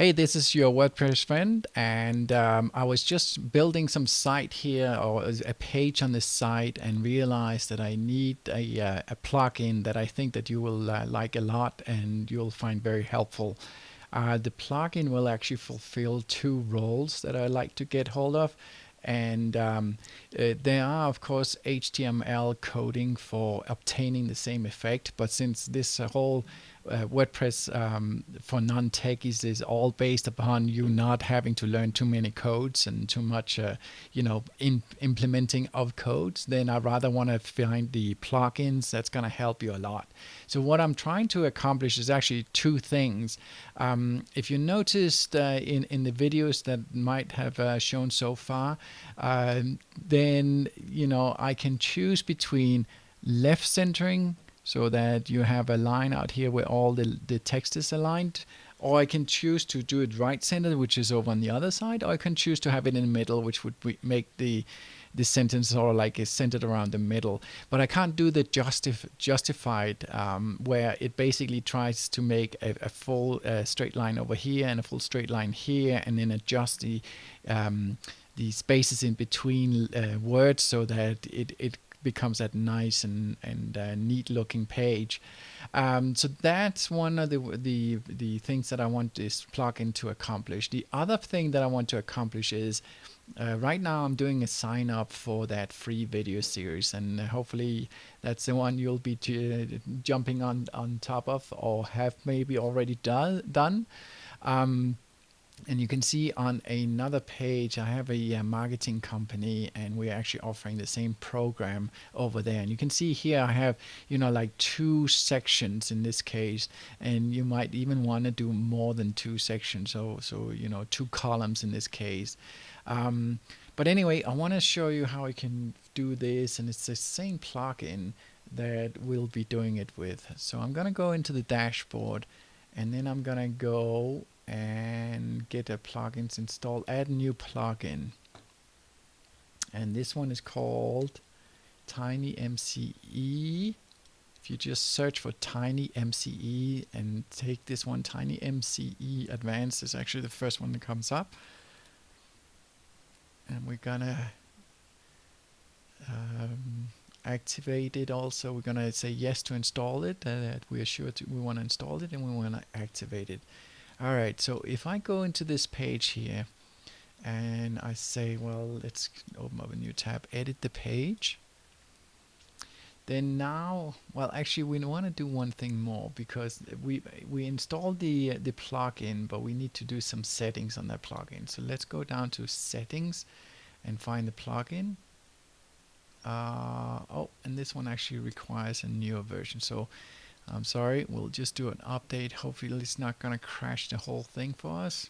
Hey, this is your WordPress friend, and I was just building some site here or a page on this site, and realized that I need a plugin that I think that you will like a lot and you'll find very helpful. The plugin will actually fulfill two roles that I like to get hold of. And there are, of course, HTML coding for obtaining the same effect. But since this whole WordPress for non-techies is all based upon you not having to learn too many codes and too much, implementing of codes, then I rather want to find the plugins that's going to help you a lot. So what I'm trying to accomplish is actually two things. If you noticed in the videos that might have shown so far, then I can choose between left centering, so that you have a line out here where all the text is aligned, or I can choose to do it right centered, which is over on the other side, or I can choose to have it in the middle, which would make the sentence sort of like is centered around the middle. But I can't do the justified, where it basically tries to make a full straight line over here and a full straight line here, and then adjust the spaces in between words so that it becomes that nice and neat looking page. So that's one of the things that I want this plugin to accomplish. The other thing that I want to accomplish is right now I'm doing a sign up for that free video series, and hopefully that's the one you'll be jumping on top of, or have maybe already done. And you can see on another page, I have a marketing company, and we're actually offering the same program over there. And you can see here I have, like two sections in this case, and you might even want to do more than two sections. So two columns in this case. But anyway, I want to show you how I can do this, and it's the same plugin that we'll be doing it with. So I'm going to go into the dashboard, and then I'm going to go and get a plugins installed, add a new plugin, and this one is called TinyMCE. If you just search for TinyMCE and take this one, TinyMCE Advanced is actually the first one that comes up, and we're gonna activate it. Also, we're gonna say yes to install it, that we are sure we want to install it, and we want to activate it. Alright, so if I go into this page here and I say, well, let's open up a new tab, edit the page. Then now, well, actually we want to do one thing more, because we installed the plugin, but we need to do some settings on that plugin. So let's go down to settings and find the plugin. And this one actually requires a newer version. So I'm sorry, we'll just do an update. Hopefully it's not going to crash the whole thing for us.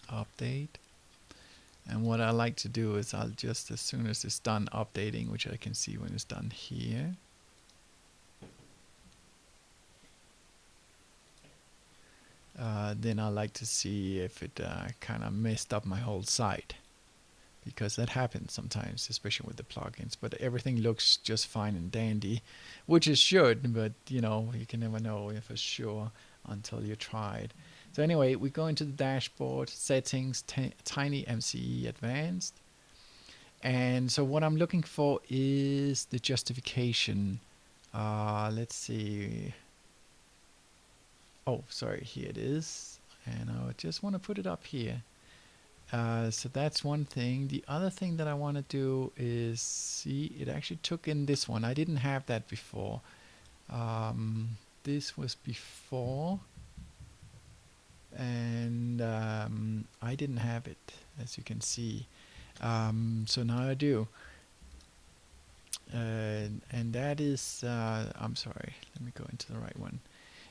Update. And what I like to do is I'll just, as soon as it's done updating, which I can see when it's done here, then I like to see if it kind of messed up my whole site, because that happens sometimes, especially with the plugins. But everything looks just fine and dandy, which it should, but you can never know for sure until you try it. So anyway, we go into the dashboard, settings, TinyMCE Advanced, and so what I'm looking for is the justification. Let's see. Oh, sorry, here it is, and I just want to put it up here. So that's one thing. The other thing that I want to do is see, it actually took in this one. I didn't have that before. This was before, and I didn't have it, as you can see. So now I do. And that is, I'm sorry, let me go into the right one.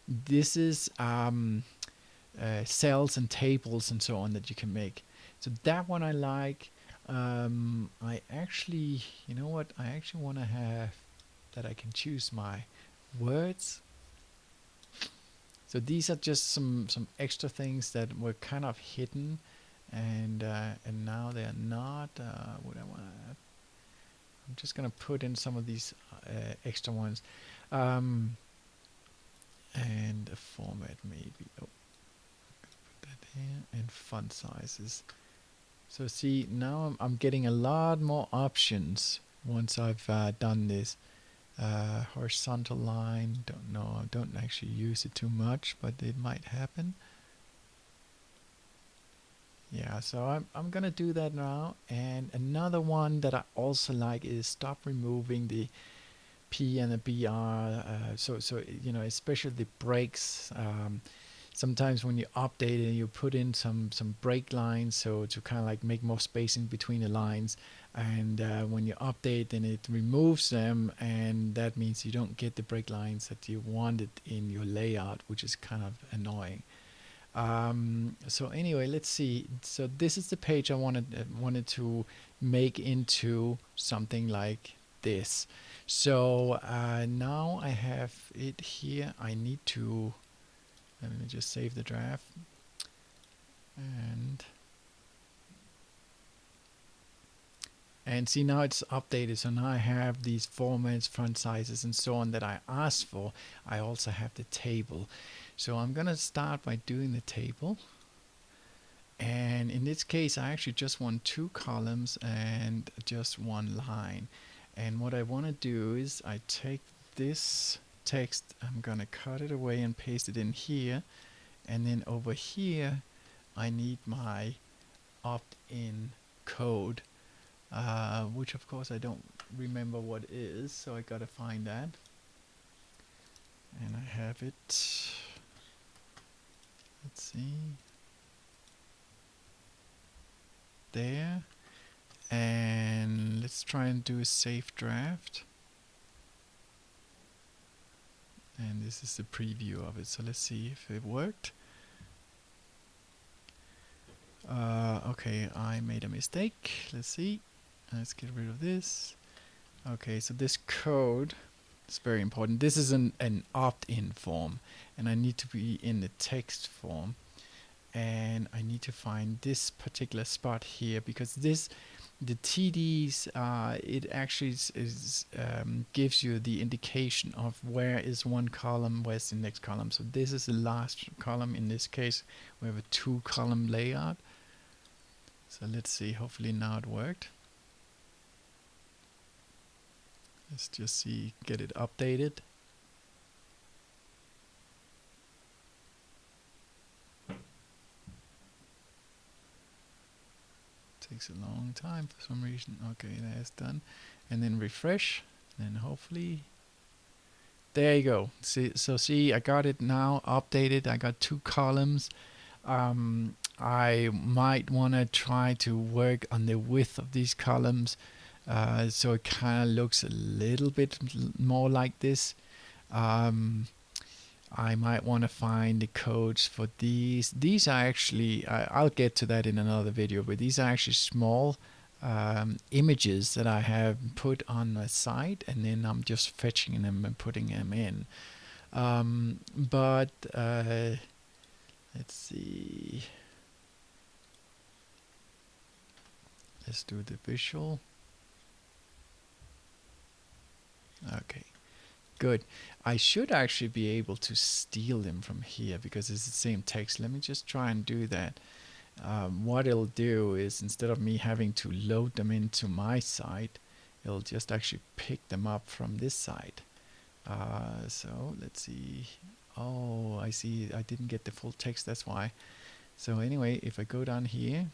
This is cells and tables and so on that you can make. So that one I like. I actually, you know what? I actually want to have that I can choose my words. So these are just some extra things that were kind of hidden, and now they are not. What I want to. I'm just gonna put in some of these extra ones, and a format maybe. Oh. and font sizes. So see, now I'm getting a lot more options once I've done this. Horizontal line, don't know, I don't actually use it too much, but it might happen. Yeah, so I'm gonna do that now. And another one that I also like is stop removing the P and the BR. So you know, especially the breaks. Sometimes when you update it, you put in some break lines, so to kind of like make more spacing between the lines. And when you update, then it removes them, and that means you don't get the break lines that you wanted in your layout, which is kind of annoying. So anyway, let's see. So this is the page I wanted to make into something like this. So now I have it here. I need to, let me just save the draft. And see, now it's updated, so now I have these formats, font sizes, and so on that I asked for. I also have the table. So I'm gonna start by doing the table. And in this case, I actually just want 2 columns and just 1 line. And what I want to do is I take this text, I'm gonna cut it away and paste it in here. And then over here, I need my opt-in code, which of course I don't remember what it is, so I gotta find that. And I have it. Let's see. There. And let's try and do a save draft. And this is the preview of it, so let's see if it worked. Okay, I made a mistake. Let's see. Let's get rid of this. Okay, so this code is very important. This is an opt-in form, and I need to be in the text form. And I need to find this particular spot here, because this, the TDs, it actually gives you the indication of where is one column, where's the next column. So this is the last column. In this case, we have a 2-column layout. So let's see, hopefully now it worked. Let's just see, get it updated. Takes a long time for some reason. Okay, that's done. And then refresh, and hopefully, there you go. See, I got it now updated. I got 2 columns. I might want to try to work on the width of these columns, so it kind of looks a little bit more like this. I might want to find the codes for these. These are actually, I'll get to that in another video, but these are actually small images that I have put on my site, and then I'm just fetching them and putting them in. Let's see. Let's do the visual. Okay. Good. I should actually be able to steal them from here because it's the same text. Let me just try and do that. What it'll do is, instead of me having to load them into my site, it'll just actually pick them up from this site. So let's see. Oh, I see. I didn't get the full text. That's why. So anyway, if I go down here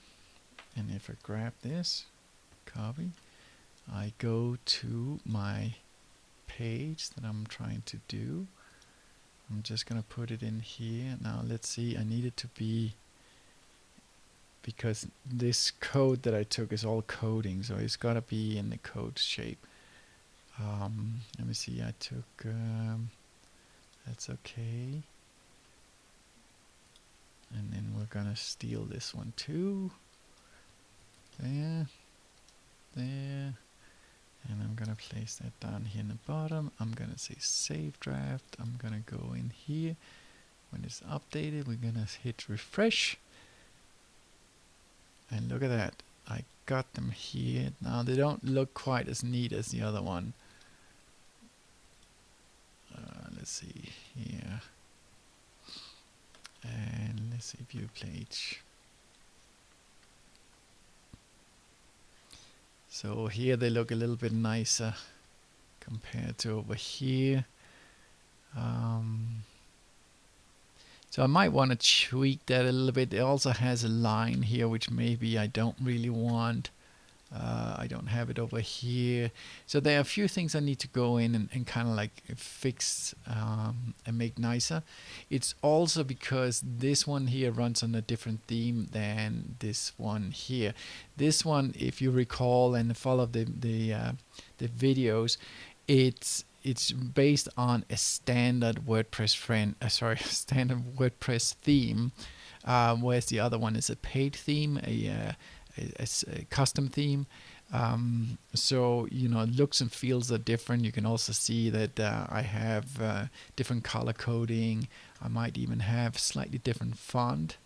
and if I grab this, copy, I go to my page that I'm trying to do. I'm just gonna put it in here. Now let's see, I need it to be, because this code that I took is all coding, so it's gotta be in the code shape. Let me see, I took, that's okay. And then we're gonna steal this one too. There, there. And I'm gonna place that down here in the bottom. I'm gonna say save draft. I'm gonna go in here. When it's updated, we're gonna hit refresh. And look at that. I got them here. Now they don't look quite as neat as the other one. Let's see here. And let's see, view page. So here they look a little bit nicer compared to over here. So I might want to tweak that a little bit. It also has a line here, which maybe I don't really want. I don't have it over here. So there are a few things I need to go in and kind of like fix and make nicer. It's also because this one here runs on a different theme than this one here. This one, if you recall and follow the videos, it's based on a standard WordPress standard WordPress theme, whereas the other one is a paid theme, a custom theme. So looks and feels are different. You can also see that I have different color coding. I might even have slightly different font.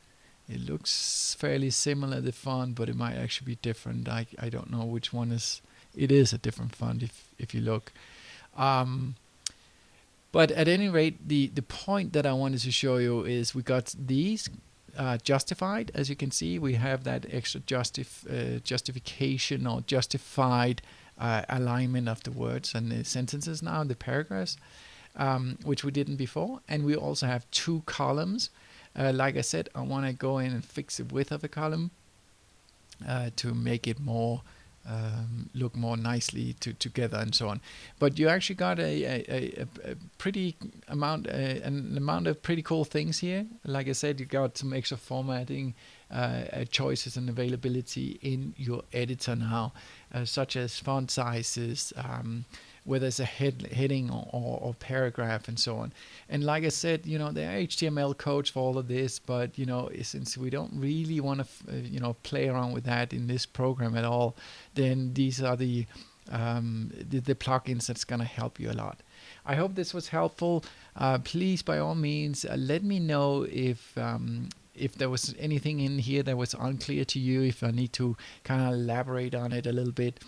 It looks fairly similar, the font, but it might actually be different. I don't know which one is. It is a different font if you look. But at any rate, the point that I wanted to show you is we got these justified. As you can see, we have that extra justification or justified alignment of the words and the sentences now, the paragraphs, which we didn't before. And we also have two columns. Like I said, I want to go in and fix the width of the column to make it more look more nicely together and so on. But you actually got a pretty amount, an amount of pretty cool things here. Like I said, you got some extra formatting choices and availability in your editor now, such as font sizes, whether it's a heading or paragraph and so on. And like I said, there are HTML codes for all of this, but since we don't really want to play around with that in this program at all, then these are the plugins that's going to help you a lot. I hope this was helpful. Please, by all means, let me know if there was anything in here that was unclear to you, if I need to kind of elaborate on it a little bit.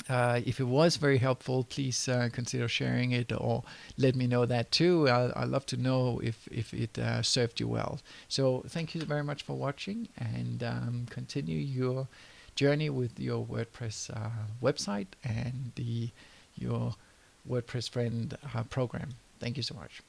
If it was very helpful, please consider sharing it or let me know that too. I'd love to know if it served you well. So thank you very much for watching, and continue your journey with your WordPress website and your WordPress Friend program. Thank you so much.